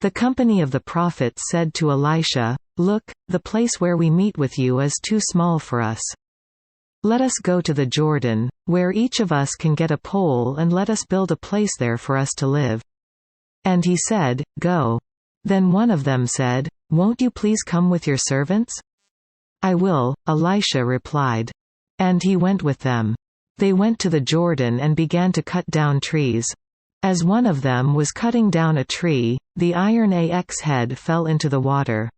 The company of the prophets said to Elisha, "Look, the place where we meet with you is too small for us. Let us go to the Jordan, where each of us can get a pole, and let us build a place there for us to live." And he said, "Go." Then one of them said, "Won't you please come with your servants?" "I will," Elisha replied. And he went with them. They went to the Jordan and began to cut down trees. As one of them was cutting down a tree, the iron axe head fell into the water.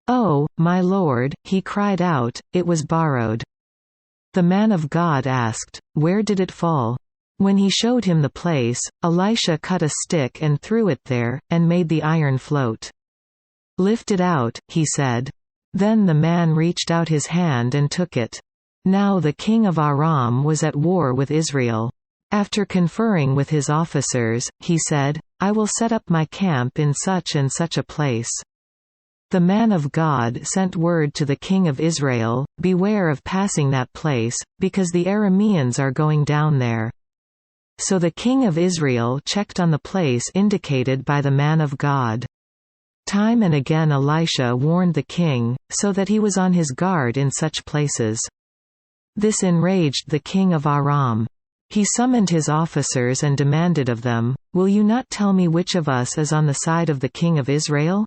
"Oh, my lord," he cried out, "it was borrowed." The man of God asked, "Where did it fall?" When he showed him the place, Elisha cut a stick and threw it there, and made the iron float. "Lift it out," he said. Then the man reached out his hand and took it. Now the king of Aram was at war with Israel. After conferring with his officers, he said, "I will set up my camp in such and such a place." The man of God sent word to the king of Israel, "Beware of passing that place, because the Arameans are going down there." So the king of Israel checked on the place indicated by the man of God. Time and again Elisha warned the king, so that he was on his guard in such places. This enraged the king of Aram. He summoned his officers and demanded of them, "Will you not tell me which of us is on the side of the king of Israel?"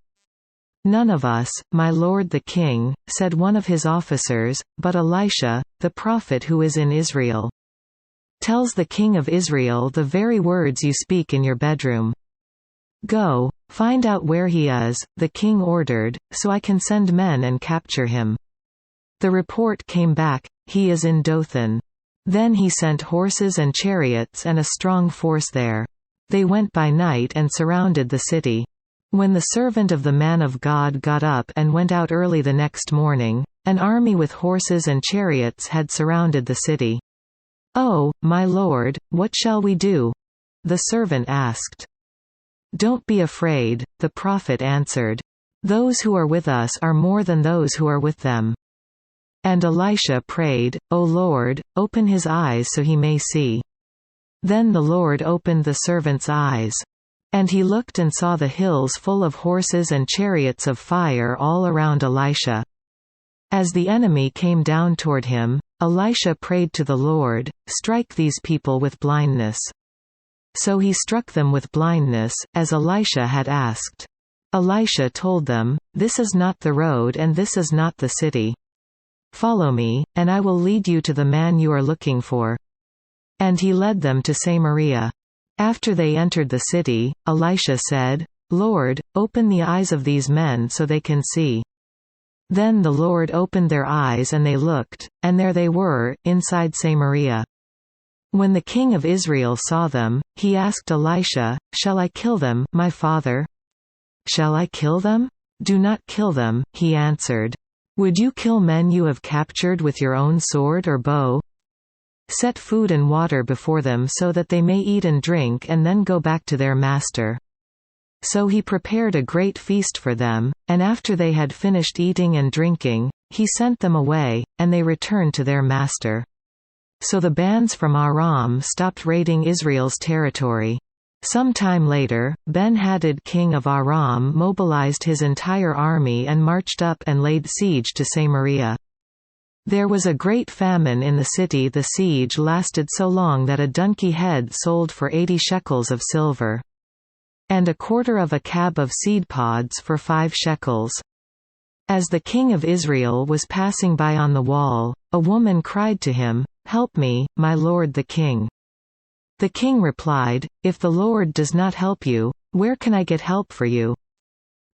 "None of us, my lord the king," said one of his officers, "but Elisha, the prophet who is in Israel, tells the king of Israel the very words you speak in your bedroom." "Go, find out where he is," the king ordered, "so I can send men and capture him." The report came back, "He is in Dothan." Then he sent horses and chariots and a strong force there. They went by night and surrounded the city. When the servant of the man of God got up and went out early the next morning, an army with horses and chariots had surrounded the city. "Oh, my lord, what shall we do?" the servant asked. "Don't be afraid," the prophet answered. "Those who are with us are more than those who are with them." And Elisha prayed, "O Lord, open his eyes so he may see." Then the Lord opened the servant's eyes. And he looked and saw the hills full of horses and chariots of fire all around Elisha. As the enemy came down toward him, Elisha prayed to the Lord, "Strike these people with blindness." So he struck them with blindness, as Elisha had asked. Elisha told them, "This is not the road and this is not the city. Follow me, and I will lead you to the man you are looking for." And he led them to Samaria. After they entered the city, Elisha said, "Lord, open the eyes of these men so they can see." Then the Lord opened their eyes and they looked, and there they were, inside Samaria. When the king of Israel saw them, he asked Elisha, "Shall I kill them, my father?" "Shall I kill them?" "Do not kill them," he answered. "Would you kill men you have captured with your own sword or bow? Set food and water before them so that they may eat and drink and then go back to their master." So he prepared a great feast for them, and after they had finished eating and drinking, he sent them away, and they returned to their master. So the bands from Aram stopped raiding Israel's territory. Some time later, Ben-Hadad king of Aram mobilized his entire army and marched up and laid siege to Samaria. There was a great famine in the city. The siege lasted so long that a donkey head sold for 80 shekels of silver. And a quarter of a cab of seed pods for 5 shekels. As the king of Israel was passing by on the wall, a woman cried to him, "Help me, my lord the king." The king replied, "If the Lord does not help you, where can I get help for you?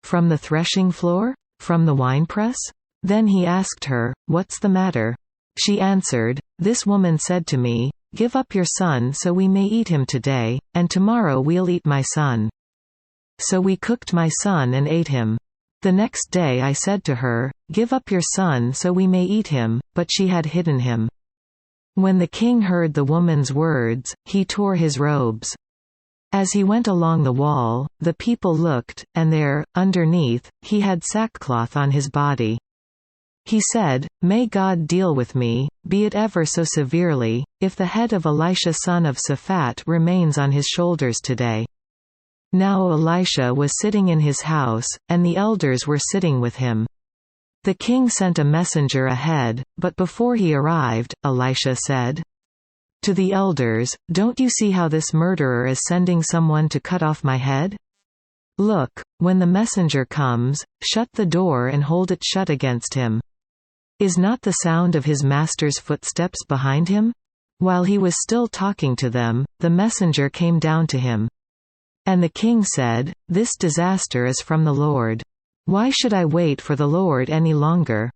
From the threshing floor? From the winepress?" Then he asked her, "What's the matter?" She answered, "This woman said to me, 'Give up your son so we may eat him today, and tomorrow we'll eat my son.' So we cooked my son and ate him. The next day I said to her, 'Give up your son so we may eat him,' but she had hidden him." When the king heard the woman's words, he tore his robes. As he went along the wall, the people looked, and there, underneath, he had sackcloth on his body. He said, "May God deal with me, be it ever so severely, if the head of Elisha son of Shaphat remains on his shoulders today." Now Elisha was sitting in his house, and the elders were sitting with him. The king sent a messenger ahead, but before he arrived, Elisha said to the elders, "Don't you see how this murderer is sending someone to cut off my head? Look, when the messenger comes, shut the door and hold it shut against him. Is not the sound of his master's footsteps behind him?" While he was still talking to them, the messenger came down to him. And the king said, "This disaster is from the Lord. Why should I wait for the Lord any longer?"